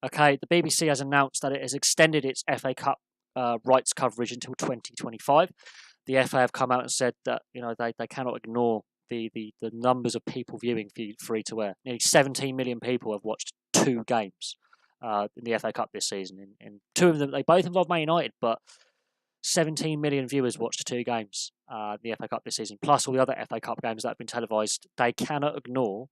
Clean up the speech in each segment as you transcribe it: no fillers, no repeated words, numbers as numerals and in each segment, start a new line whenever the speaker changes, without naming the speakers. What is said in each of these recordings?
Okay, the BBC has announced that it has extended its FA Cup rights coverage until 2025. The FA have come out and said that they cannot ignore the numbers of people viewing free to air. Nearly 17 million people have watched two games in the FA Cup this season. And two of them, they both involve Man United, but 17 million viewers watched two games in the FA Cup this season, plus all the other FA Cup games that have been televised. They cannot ignore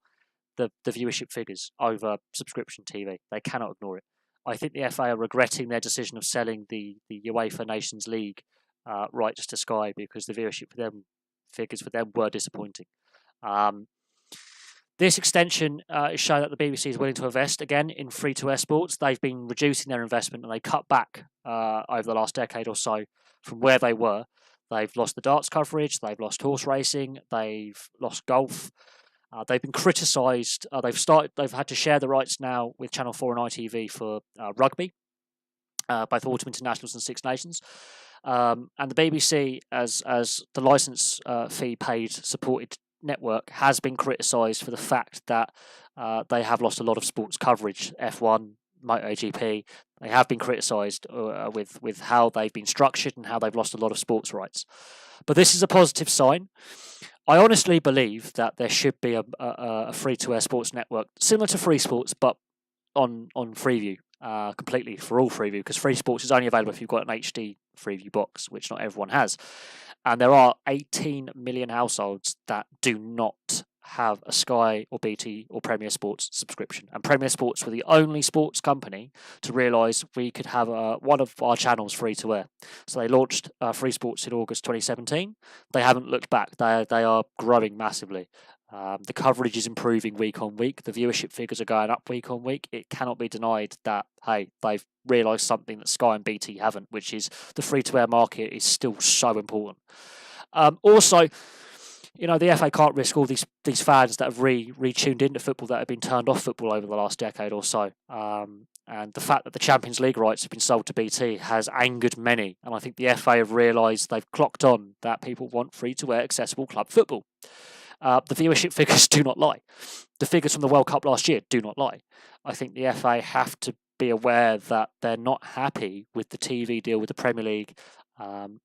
the viewership figures over subscription TV. They cannot ignore it. I think the FA are regretting their decision of selling the UEFA Nations League rights to Sky because the viewership for them figures for them were disappointing. This extension is showing that the BBC is willing to invest again in free-to-air sports. They've been reducing their investment and they cut back over the last decade or so from where they were. They've lost the darts coverage, they've lost horse racing, they've lost golf. They've been criticised. They've had to share the rights now with Channel 4 and ITV for rugby, both Autumn Internationals and Six Nations. And the BBC, as the licence fee paid supported network, has been criticised for the fact that they have lost a lot of sports coverage. F1, MotoGP, they have been criticised with how they've been structured and how they've lost a lot of sports rights. But this is a positive sign. I honestly believe that there should be a free-to-air sports network similar to Free Sports, but on Freeview, completely for all Freeview, because Free Sports is only available if you've got an HD Freeview box, which not everyone has. And there are 18 million households that do not have a Sky or BT or Premier Sports subscription. And Premier Sports were the only sports company to realise we could have one of our channels free to air. So they launched Free Sports in August 2017. They haven't looked back. They are growing massively. The coverage is improving week on week. The viewership figures are going up week on week. It cannot be denied that, hey, they've realised something that Sky and BT haven't, which is the free-to-air market is still so important. Also, the FA can't risk all these fans that have re-tuned into football that have been turned off football over the last decade or so. And the fact that the Champions League rights have been sold to BT has angered many. And I think the FA have realised they've clocked on that people want free-to-air accessible club football. The viewership figures do not lie. The figures from the World Cup last year do not lie. I think the FA have to be aware that they're not happy with the TV deal with the Premier League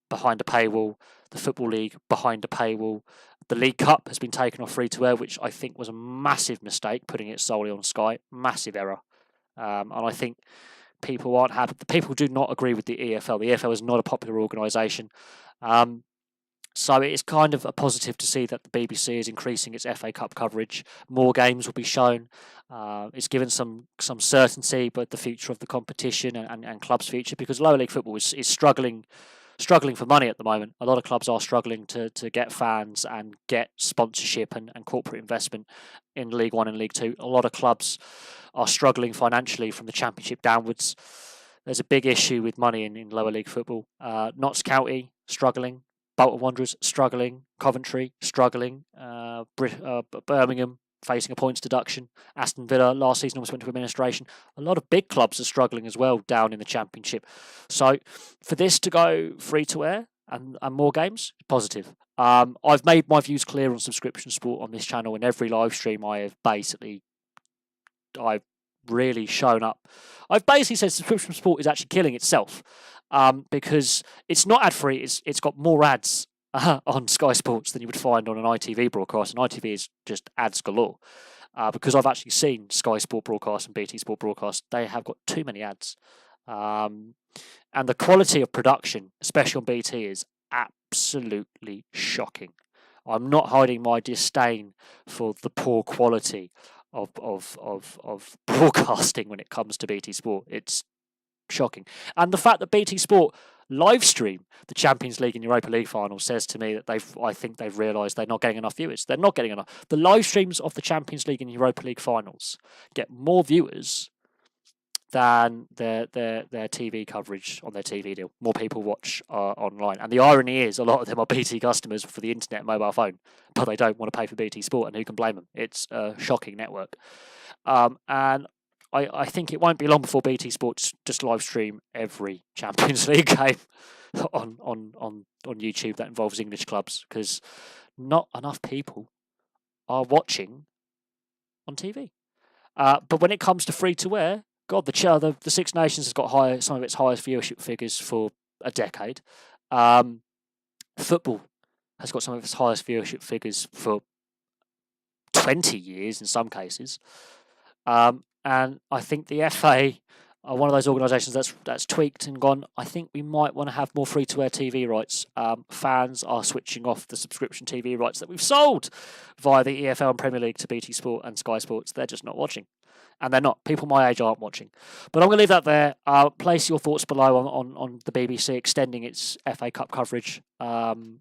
behind a paywall, the Football League behind a paywall. The League Cup has been taken off free-to-air, which I think was a massive mistake, putting it solely on Sky. Massive error. And I think people aren't happy. The people do not agree with the EFL. The EFL is not a popular organisation. So it is kind of a positive to see that the BBC is increasing its FA Cup coverage. More games will be shown. It's given some certainty about the future of the competition and clubs' future, because lower league football is struggling for money at the moment. A lot of clubs are struggling to get fans and get sponsorship and corporate investment in League One and League Two. A lot of clubs are struggling financially from the Championship downwards. There's a big issue with money in lower league football. Notts County struggling. Bolton Wanderers struggling, Coventry struggling, Birmingham facing a points deduction, Aston Villa last season almost went to administration. A lot of big clubs are struggling as well down in the Championship. So for this to go free to air and more games, positive. I've made my views clear on subscription sport on this channel. In every live stream I've really shown up. I've basically said subscription sport is actually killing itself. Because it's not ad-free, it's got more ads on Sky Sports than you would find on an ITV broadcast, and ITV is just ads galore. Because I've actually seen Sky Sport broadcast and BT Sport broadcast, they have got too many ads. And the quality of production, especially on BT, is absolutely shocking. I'm not hiding my disdain for the poor quality of broadcasting when it comes to BT Sport. It's shocking. And the fact that BT Sport live stream the Champions League and Europa League finals says to me that I think they've realised they're not getting enough viewers. They're not getting enough. The live streams of the Champions League and Europa League finals get more viewers than their TV coverage on their TV deal. More people watch online. And the irony is a lot of them are BT customers for the internet and mobile phone, but they don't want to pay for BT Sport, and who can blame them? It's a shocking network. And I think it won't be long before BT Sports just live stream every Champions League game on YouTube that involves English clubs, because not enough people are watching on TV. But when it comes to free to air, God, the Six Nations has got some of its highest viewership figures for a decade. Football has got some of its highest viewership figures for 20 years in some cases. And I think the FA are one of those organisations that's tweaked and gone, I think we might want to have more free-to-air TV rights. Fans are switching off the subscription TV rights that we've sold via the EFL and Premier League to BT Sport and Sky Sports. They're just not watching. And they're not. People my age aren't watching. But I'm going to leave that there. Place your thoughts below on the BBC extending its FA Cup coverage till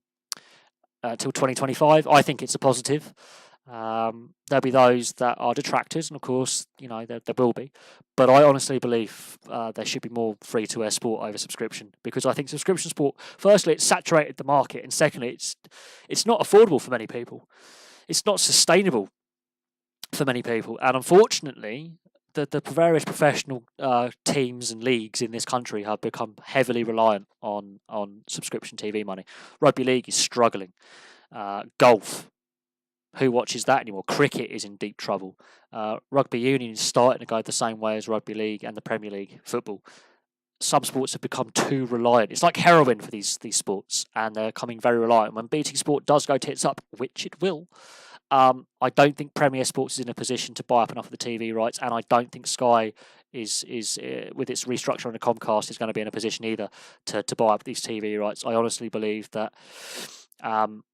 2025. I think it's a positive. There'll be those that are detractors, and of course, there will be. But I honestly believe there should be more free-to-air sport over subscription, because I think subscription sport, firstly, it's saturated the market, and secondly, it's not affordable for many people. It's not sustainable for many people, and unfortunately, the various professional teams and leagues in this country have become heavily reliant on subscription TV money. Rugby league is struggling. Golf. Who watches that anymore? Cricket is in deep trouble. Rugby union is starting to go the same way as rugby league and the Premier League football. Some sports have become too reliant. It's like heroin for these sports, and they're becoming very reliant. When BT Sport does go tits up, which it will, I don't think Premier Sports is in a position to buy up enough of the TV rights, and I don't think Sky is with its restructure on the Comcast is going to be in a position either to buy up these TV rights. I honestly believe that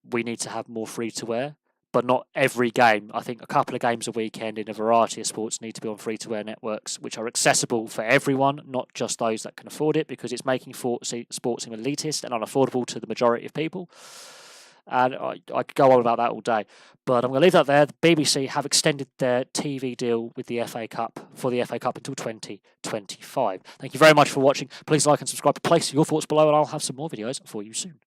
we need to have more free-to-air. But not every game. I think a couple of games a weekend in a variety of sports need to be on free-to-air networks, which are accessible for everyone, not just those that can afford it, because it's making sports seem elitist and unaffordable to the majority of people. And I could go on about that all day. But I'm going to leave that there. The BBC have extended their TV deal with the FA Cup until 2025. Thank you very much for watching. Please like and subscribe. Place your thoughts below, and I'll have some more videos for you soon.